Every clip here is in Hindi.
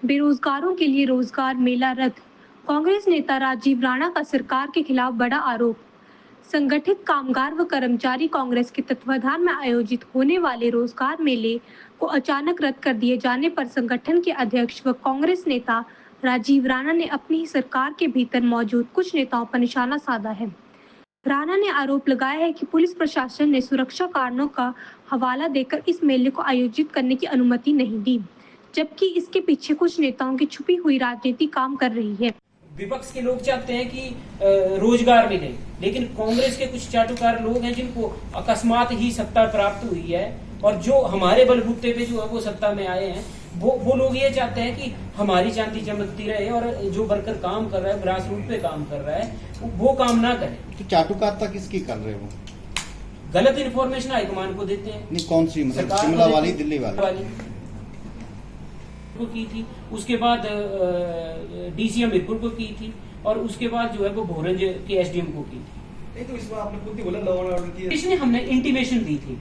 बेरोजगारों के लिए रोजगार मेला रद्द। कांग्रेस नेता राजीव राणा का सरकार के खिलाफ बड़ा आरोप। संगठित कामगार व कर्मचारी कांग्रेस के तत्वाधान में आयोजित होने वाले रोजगार मेले को अचानक रद्द कर दिए जाने पर संगठन के अध्यक्ष व कांग्रेस नेता राजीव राणा ने अपनी ही सरकार के भीतर मौजूद कुछ नेताओं पर निशाना साधा है। राणा ने आरोप लगाया है कि पुलिस प्रशासन ने सुरक्षा कारणों का हवाला देकर इस मेले को आयोजित करने की अनुमति नहीं दी, जबकि इसके पीछे कुछ नेताओं की छुपी हुई राजनीति काम कर रही है। विपक्ष के लोग चाहते हैं कि रोजगार मिले, लेकिन कांग्रेस के कुछ चाटुकार लोग हैं जिनको अकस्मात ही सत्ता प्राप्त हुई है और जो हमारे बलबूते पे जो है वो सत्ता में आए हैं, वो लोग ये चाहते हैं कि हमारी चांदी चमकती रहे और जो वर्कर काम कर रहा है, ग्रास रूट पे काम कर रहा है, वो काम ना करे। तो चाटुकारिता किसकी कर रहे हो? गलत इन्फॉर्मेशन हाईकमान को देते हैं। नहीं, कौन सी? मतलब शिमला वाली, दिल्ली वाली को की थी, उसके बाद डीसीएम हमीरपुर को की थी और उसके बाद जो है वो भोरंज के एसडीएम को की थी। तो इस बार आपने खुद ही बोला लॉ एंड ऑर्डर की। इसमें हमने इंटीमेशन दी थी,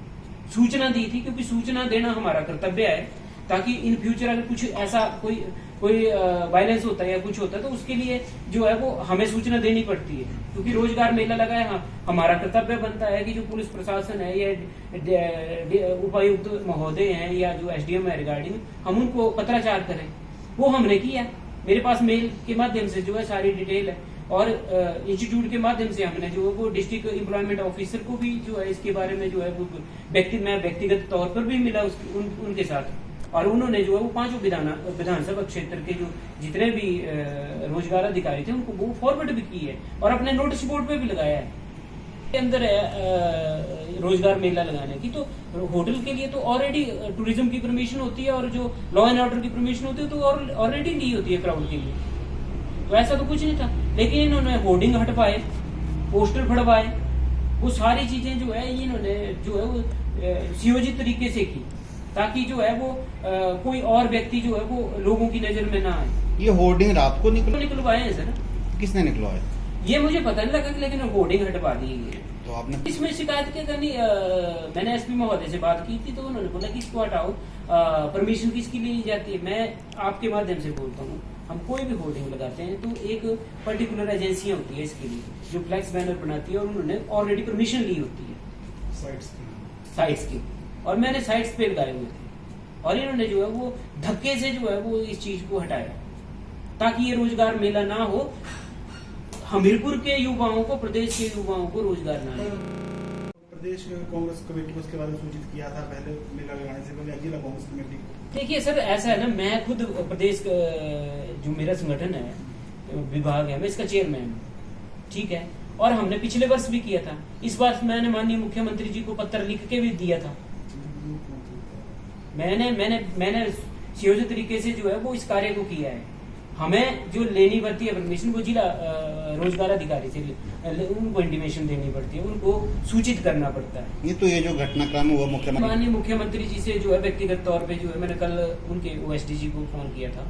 सूचना दी थी, क्योंकि सूचना देना हमारा कर्तव्य है, ताकि इन फ्यूचर अगर कुछ ऐसा कोई वायलेंस होता है या कुछ होता है तो उसके लिए जो है वो हमें सूचना देनी पड़ती है। क्योंकि रोजगार मेला लगा है, हमारा कर्तव्य बनता है कि जो पुलिस प्रशासन है या उपायुक्त महोदय हैं या जो एसडीएम है रिगार्डिंग, हम उनको पत्राचार करें। वो हमने किया। मेरे पास मेल के माध्यम से जो है सारी डिटेल है और इंस्टीट्यूट के माध्यम से हमने जो है वो डिस्ट्रिक्ट एम्प्लॉयमेंट ऑफिसर को भी जो है इसके बारे में जो है वो मैं व्यक्तिगत तौर पर भी मिला उनके साथ, और उन्होंने जो है वो पांचों विधानसभा क्षेत्र के जो जितने भी रोजगार अधिकारी थे उनको वो फॉरवर्ड भी की है और अपने नोटिस बोर्ड पे भी लगाया है। के अंदर है रोजगार मेला लगाने की, तो होटल के लिए तो ऑलरेडी टूरिज्म की परमिशन होती है और जो लॉ एंड ऑर्डर की परमिशन होती है तो ऑलरेडी ली होती है क्राउड के लिए। तो ऐसा तो कुछ नहीं था, लेकिन इन्होंने होर्डिंग हटवाए, पोस्टर फड़वाए, वो सारी चीजें जो है इन्होंने जो है वो सुयोजित तरीके से की, ताकि जो है वो कोई और व्यक्ति जो है वो लोगों की नजर में ना आए। ये होर्डिंग रात को निकलवाए हैं सर। किसने निकलवाया? ये मुझे पता नहीं लगा, लेकिन होर्डिंग हटवा दी है। तो आपने इसमें शिकायत क्या करनी? मैंने एसपी महोदय से बात की थी तो उन्होंने बोला कि इसको हटाओ, परमिशन किसकी ली जाती है। मैं आपके माध्यम से बोलता हूँ, हम कोई भी होर्डिंग लगाते हैं तो एक पर्टिकुलर एजेंसियां होती है इसके लिए जो फ्लैक्स बैनर बनाती है और उन्होंने ऑलरेडी परमिशन ली होती है साइट्स की, और मैंने साइट्स पे लगाए हुए थे और इन्होंने जो है वो धक्के से जो है वो इस चीज को हटाया ताकि ये रोजगार मेला ना हो, हमीरपुर के युवाओं को, प्रदेश के युवाओं को रोजगार ना मिले। प्रदेश कांग्रेस कमेटी को इसके बारे में सूचित किया था पहले मेला लगाने से पहले जिला कांग्रेस कमेटी को। देखिए सर, ऐसा है ना, मैं खुद प्रदेश जो मेरा संगठन है, विभाग है, मैं इसका चेयरमैन हूँ, ठीक है, और हमने पिछले वर्ष भी किया था। इस बार मैंने माननीय मुख्यमंत्री जी को पत्र लिख के भी दिया था। मैंने सुयोजित तरीके से जो है वो इस कार्य को किया है। हमें जो लेनी पड़ती है परमिशन वो जिला रोजगार अधिकारी से उनको इंटीमेशन देनी पड़ती है, उनको सूचित करना पड़ता है। ये तो ये जो घटनाक्रम हुआ माननीय मुख्यमंत्री जी से जो है व्यक्तिगत तौर पे जो है मैंने कल उनके ओएसडीजी को फोन किया था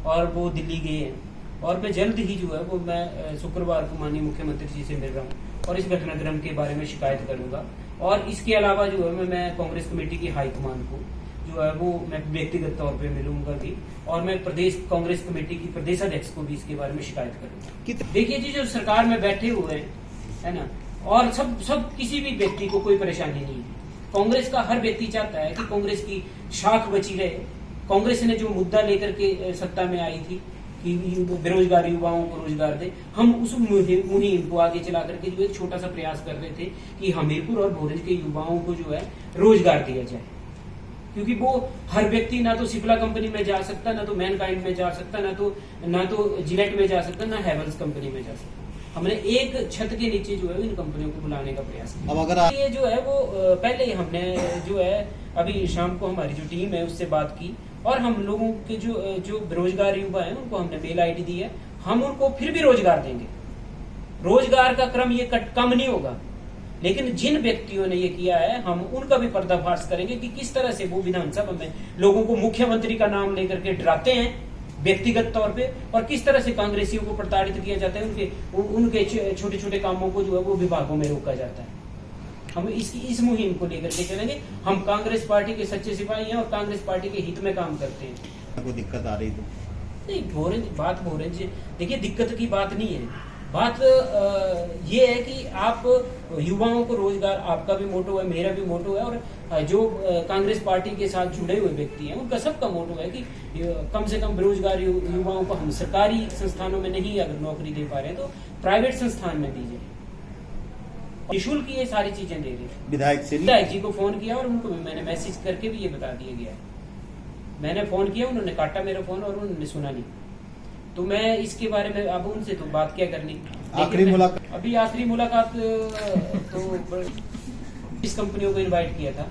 और वो दिल्ली गए हैं और मैं जल्द ही जो है वो मैं शुक्रवार को माननीय मुख्यमंत्री जी से मिल रहा हूँ और इस घटनाक्रम के बारे में शिकायत करूंगा। और इसके अलावा जो है मैं कांग्रेस कमेटी की हाईकमान को जो है वो मैं व्यक्तिगत तौर पे मिलूंगा भी और मैं प्रदेश कांग्रेस कमेटी की प्रदेश अध्यक्ष को भी इसके बारे में शिकायत करूंगा। देखिए जी, जो सरकार में बैठे हुए हैं है ना, और सब किसी भी व्यक्ति को कोई परेशानी नहीं है। कांग्रेस का हर व्यक्ति चाहता है कि कांग्रेस की शाख बची रहे। कांग्रेस ने जो मुद्दा लेकर के सत्ता में आई थी कि बेरोजगार युवाओं को रोजगार दे, हम उस मुहिम को आगे चला करके जो एक छोटा सा प्रयास कर रहे थे कि हमीरपुर और भोरंज के युवाओं को जो है रोजगार दिया जाए, क्योंकि वो हर व्यक्ति ना तो सिप्ला कंपनी में जा सकता, ना तो मैनकाइंड में जा सकता, ना तो जिलेट में जा सकता, ना हैवेल्स कंपनी में जा सकता। हमने एक छत के नीचे जो है इन कंपनियों को बुलाने का प्रयास किया। अब अगर ये जो है वो पहले ही हमने जो है अभी शाम को हमारी जो टीम है उससे बात की और हम लोगों के जो बेरोजगार युवा है उनको हमने मेल आईडी दी है। हम उनको फिर भी रोजगार देंगे। रोजगार का क्रम ये कम नहीं होगा, लेकिन जिन व्यक्तियों ने ये किया है हम उनका भी पर्दाफाश करेंगे कि किस तरह से वो विधानसभा में लोगों को मुख्यमंत्री का नाम लेकर के डराते हैं व्यक्तिगत तौर पे, और किस तरह से कांग्रेसियों को प्रताड़ित किया जाता है, उनके छोटे छोटे कामों को जो है वो विभागों में रोका जाता है। हम इस मुहिम को लेकर के चलेंगे। हम कांग्रेस पार्टी के सच्चे सिपाही हैं और कांग्रेस पार्टी के हित में काम करते हैं। कोई दिक्कत आ रही तो नहीं बात हो रही है। देखिए दिक्कत की बात नहीं है, बात ये है कि आप युवाओं को रोजगार, आपका भी मोटो है, मेरा भी मोटो है, और जो कांग्रेस पार्टी के साथ जुड़े हुए व्यक्ति हैं उनका सबका मोटो है कि कम से कम बेरोजगार युवाओं को हम सरकारी संस्थानों में नहीं अगर नौकरी दे पा रहे हैं तो प्राइवेट संस्थान में दीजिए, निःशुल्क ये सारी चीजें दे रही है। विधायक जी को फोन किया और उनको भी मैंने मैसेज करके भी ये बता दिया गया है। मैंने फोन किया, उन्होंने काटा मेरा फोन और उन्होंने सुना नहीं, तो मैं इसके बारे में अब उनसे तो बात क्या करनी। आखिरी मुलाकात, अभी आखिरी मुलाकात तो इस कंपनियों को इनवाइट किया था,